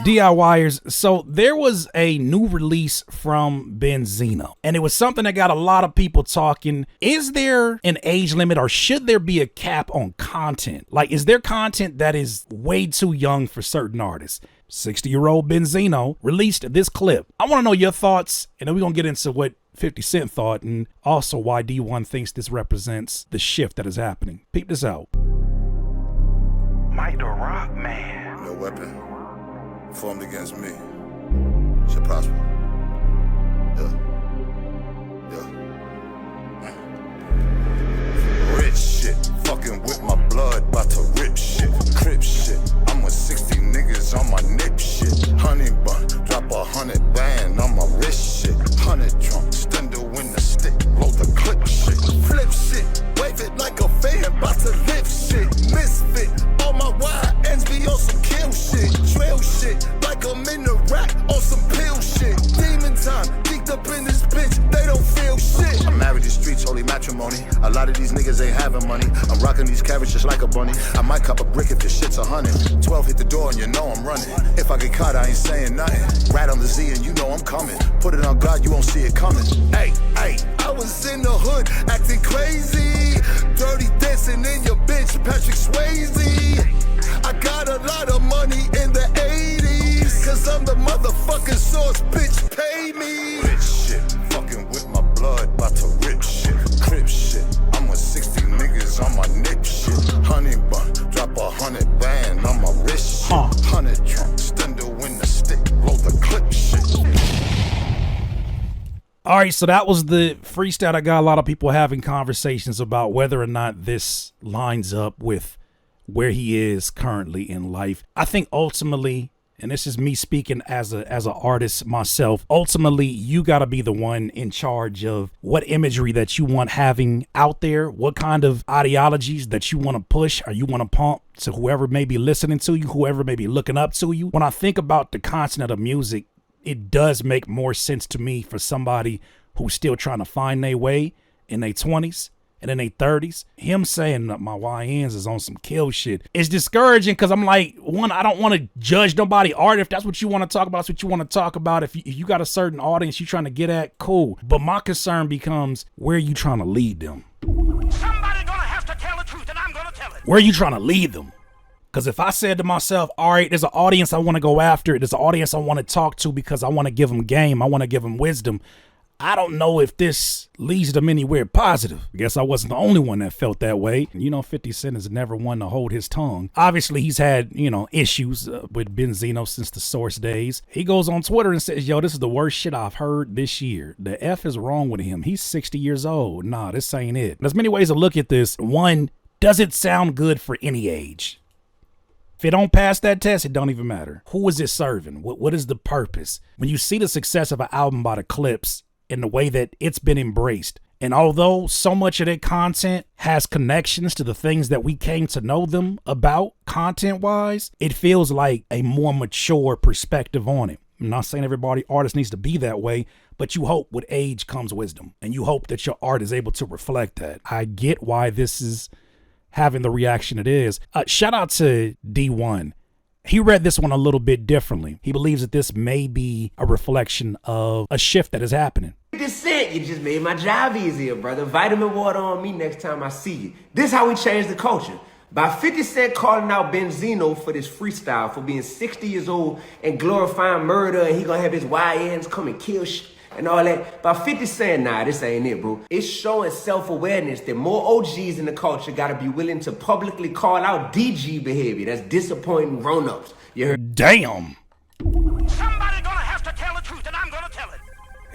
DIYers. So there was a new release from Benzino, and it was something that got a lot of people talking. Is there an age limit, or should there be a cap on content? Like, is there content that is way too young for certain artists? 60-year-old Benzino released this clip. I want to know your thoughts, and then we're going to get into what 50 Cent thought, and also why D1 thinks this represents the shift that is happening. Peep this out. Mike the Rock Man. No weapon formed against me shall prosper. Rich shit, fucking with my blood, bout to rip shit. Crip shit, I'm with 60 niggas on my nip shit. Honey bun, drop 100 band on my wrist shit. 100 trunk, stendo in the stick, roll the clip shit. Flip shit, wave it like a fan, bout to lift shit. Misfit, all my wide ends be on some kill shit. Trail shit, like I'm in the rack on some pill shit. Demon time, geeked up in this bitch, they don't feel shit. I'm married to streets, holy matrimony. A lot of these niggas ain't having money. I'm rocking these carrots just like a bunny. I might cop a brick if this shit's 100. 12 hit the door and you know I'm running. If I get caught, I ain't saying nothing. Rat on the Z and you know I'm coming. Put it on God, you won't see it coming. Hey, I was in the hood acting crazy. Dirty dancing in your bitch, Patrick Swayze. I got a lot of money in the 80s. Cause I'm the motherfucking source, bitch, pay me. Rich shit, fucking with my blood, bout to rip shit. Crip shit, I'm with 60 niggas on my nip shit. Honey bun, drop 100 band on my wrist shit. 100 trunk, stendo in the stick, roll the clip shit. All right, so that was the freestyle. I got a lot of people having conversations about whether or not this lines up with where he is currently in life. I think ultimately, and this is me speaking as an artist myself, ultimately you got to be the one in charge of what imagery that you want having out there, what kind of ideologies that you want to push or you want to pump to whoever may be listening to you, whoever may be looking up to you. When I think about the content of the music, it does make more sense to me for somebody who's still trying to find their way in their 20s and in their 30s. Him saying that my YNs is on some kill shit, it's discouraging because I'm like, one, I don't want to judge nobody art. If that's what you want to talk about, that's what you want to talk about. If you got a certain audience you're trying to get at, cool. But my concern becomes, where are you trying to lead them? Somebody gonna have to tell the truth, and I'm gonna tell it. Where are you trying to lead them? Because if I said to myself, all right, there's an audience I want to go after, there's an audience I want to talk to because I want to give them game, I want to give them wisdom, I don't know if this leads them anywhere positive. I guess I wasn't the only one that felt that way. You know, 50 Cent is never one to hold his tongue. Obviously, he's had, issues with Benzino since the Source days. He goes on Twitter and says, yo, this is the worst shit I've heard this year. The F is wrong with him. He's 60 years old. Nah, this ain't it. There's many ways to look at this. One, does it sound good for any age? If it don't pass that test, it don't even matter. Who is it serving? What is the purpose? When you see the success of an album by the Clips and the way that it's been embraced, and although so much of that content has connections to the things that we came to know them about content-wise, it feels like a more mature perspective on it. I'm not saying everybody artist needs to be that way, but you hope with age comes wisdom, and you hope that your art is able to reflect that. I get why this is having the reaction it is. Shout out to D1. He read this one a little bit differently. He believes that this may be a reflection of a shift that is happening. 50 Cent, you just made my job easier, brother. Vitamin water on me next time I see you. This how we change the culture. By 50 Cent calling out Benzino for this freestyle, for being 60 years old and glorifying murder, and he gonna have his YNs come and kill shit and all that. By 50 saying, nah, this ain't it, bro. It's showing self-awareness that more OGs in the culture gotta be willing to publicly call out DG behavior. That's disappointing grown-ups. You heard? Damn. Somebody gonna have to tell the truth, and I'm gonna tell it.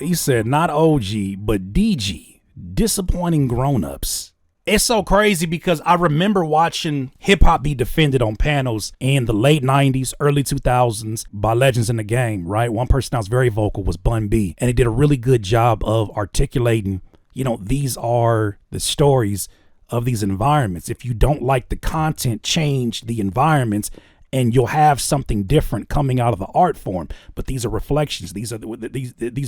He said not OG, but DG. Disappointing grown-ups. It's so crazy because I remember watching hip hop be defended on panels in the late 90s, early 2000s by legends in the game, right? One person that was very vocal was Bun B, and he did a really good job of articulating, these are the stories of these environments. If you don't like the content, change the environments, and you'll have something different coming out of the art form. But these are reflections. These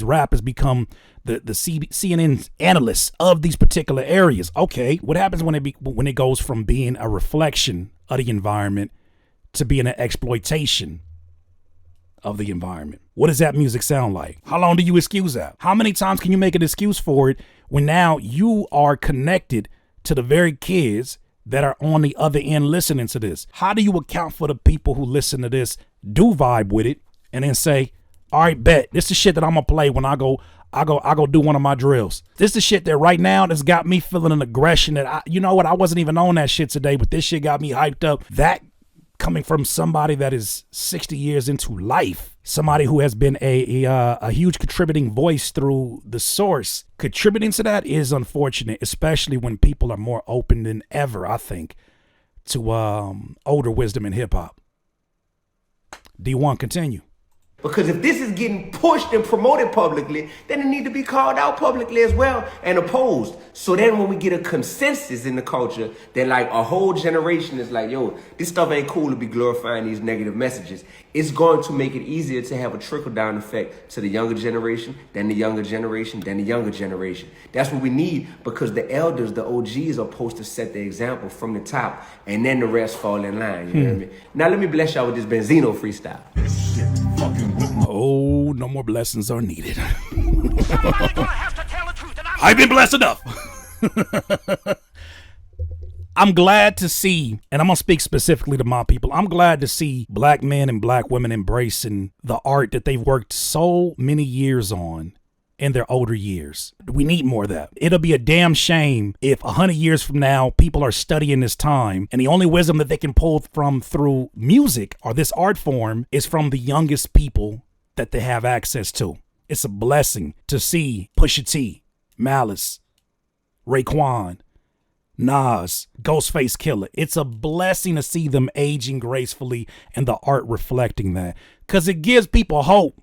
rappers become the CNN analysts of these particular areas. Okay, what happens when it goes from being a reflection of the environment to being an exploitation of the environment. What does that music sound like? How long do you excuse that? How many times can you make an excuse for it when now you are connected to the very kids that are on the other end listening to this? How do you account for the people who listen to this, do vibe with it, and then say, all right, bet, this is shit that I'm gonna play when I go do one of my drills. This is shit that right now that's got me feeling an aggression that you know what, I wasn't even on that shit today, but this shit got me hyped up. That coming from somebody that is 60 years into life, somebody who has been a huge contributing voice through the source. Contributing to that is unfortunate, especially when people are more open than ever, I think, to older wisdom in hip hop. D1, continue. Because if this is getting pushed and promoted publicly, then it need to be called out publicly as well and opposed. So then when we get a consensus in the culture that like a whole generation is like, yo, this stuff ain't cool to be glorifying these negative messages, it's going to make it easier to have a trickle-down effect to the younger generation, then the younger generation, then the younger generation. That's what we need, because the elders, the OGs, are supposed to set the example from the top, and then the rest fall in line. You know what I mean? Now let me bless y'all with this Benzino freestyle. Oh, no more blessings are needed. Somebody's gonna have to tell the truth, and I've been blessed enough. I'm glad to see, and I'm going to speak specifically to my people, I'm glad to see black men and black women embracing the art that they've worked so many years on in their older years. We need more of that. It'll be a damn shame if 100 years from now, people are studying this time and the only wisdom that they can pull from through music or this art form is from the youngest people that they have access to. It's a blessing to see Pusha T, Malice, Raekwon, Nas, Ghostface Killer. It's a blessing to see them aging gracefully and the art reflecting that, because it gives people hope.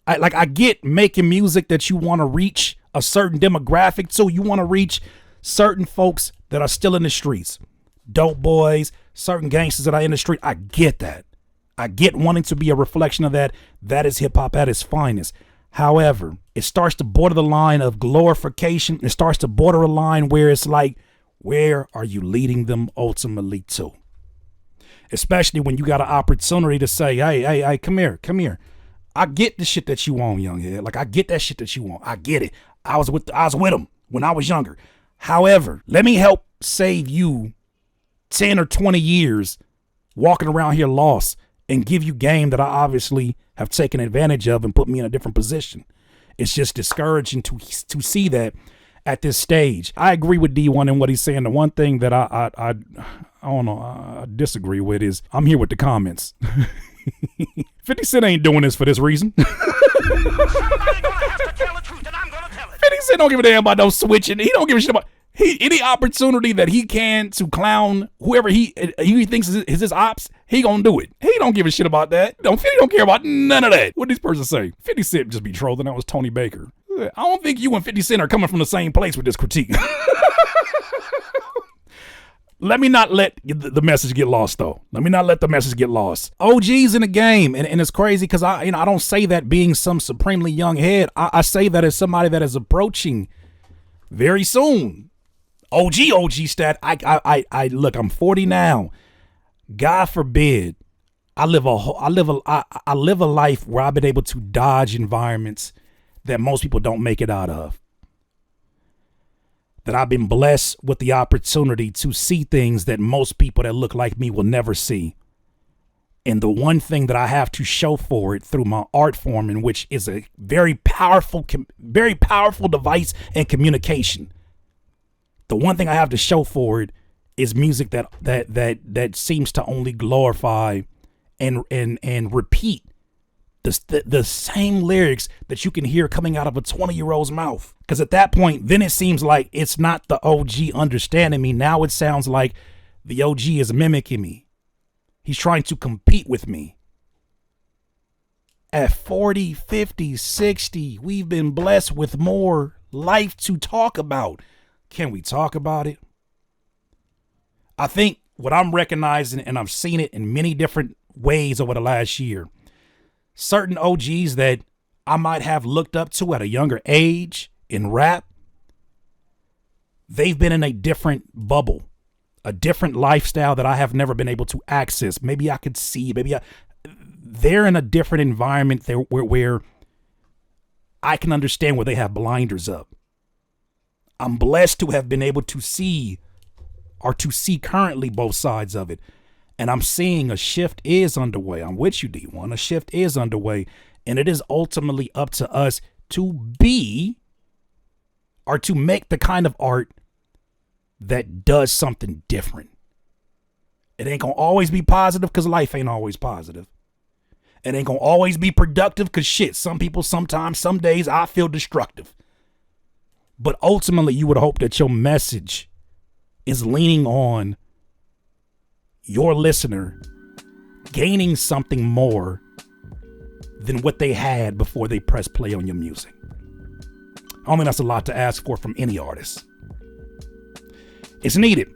I get making music that you want to reach a certain demographic, so you want to reach certain folks that are still in the streets, dope boys, certain gangsters that are in the street. I get that. I get wanting to be a reflection of that. That is hip hop at its finest. However, it starts to border the line of glorification. It starts to border a line where it's like, where are you leading them ultimately to? Especially when you got an opportunity to say, hey, come here. I get the shit that you want, young head. Like, I get that shit that you want. I get it. I was with them when I was younger. However, let me help save you 10 or 20 years walking around here lost and give you game that I obviously have taken advantage of and put me in a different position. It's just discouraging to see that at this stage. I agree with D1 and what he's saying. The one thing that I don't know, I disagree with is I'm here with the comments. 50 Cent ain't doing this for this reason. somebody's gonna have to tell the truth, and I'm gonna tell it. 50 Cent don't give a damn about no switching. He don't give a shit about any opportunity that he can to clown whoever he thinks is his ops. He gonna do it. He don't give a shit about that. 50 don't care about none of that. What did this person say? 50 Cent just be trolling. That was Tony Baker. I don't think you and 50 Cent are coming from the same place with this critique. Let me not let the message get lost, though. Let me not let the message get lost. OG's in the game, and it's crazy because I don't say that being some supremely young head. I say that as somebody that is approaching very soon. OG stat. I look. I'm 40 now. God forbid, I live a life where I've been able to dodge environments that most people don't make it out of. That I've been blessed with the opportunity to see things that most people that look like me will never see. And the one thing that I have to show for it through my art form, in which is a very powerful device and communication. The one thing I have to show for it is music that seems to only glorify and repeat the same lyrics that you can hear coming out of a 20-year-old's mouth. Because at that point, then it seems like it's not the OG understanding me. Now it sounds like the OG is mimicking me. He's trying to compete with me. At 40, 50, 60, we've been blessed with more life to talk about. Can we talk about it? I think what I'm recognizing, and I've seen it in many different ways over the last year, certain OGs that I might have looked up to at a younger age in rap, they've been in a different bubble, a different lifestyle that I have never been able to access. Maybe I could see, they're in a different environment there where I can understand where they have blinders up. I'm blessed to have been able to see currently both sides of it. And I'm seeing a shift is underway. I'm with you, D1. A shift is underway. And it is ultimately up to us to be or to make the kind of art that does something different. It ain't gonna always be positive because life ain't always positive. It ain't gonna always be productive because shit, some people sometimes, some days I feel destructive. But ultimately, you would hope that your message is leaning on your listener gaining something more than what they had before they press play on your music. I don't think that's a lot to ask for from any artist. It's needed.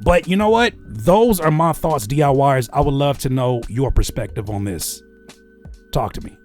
But you know what? Those are my thoughts, DIYers. I would love to know your perspective on this. Talk to me.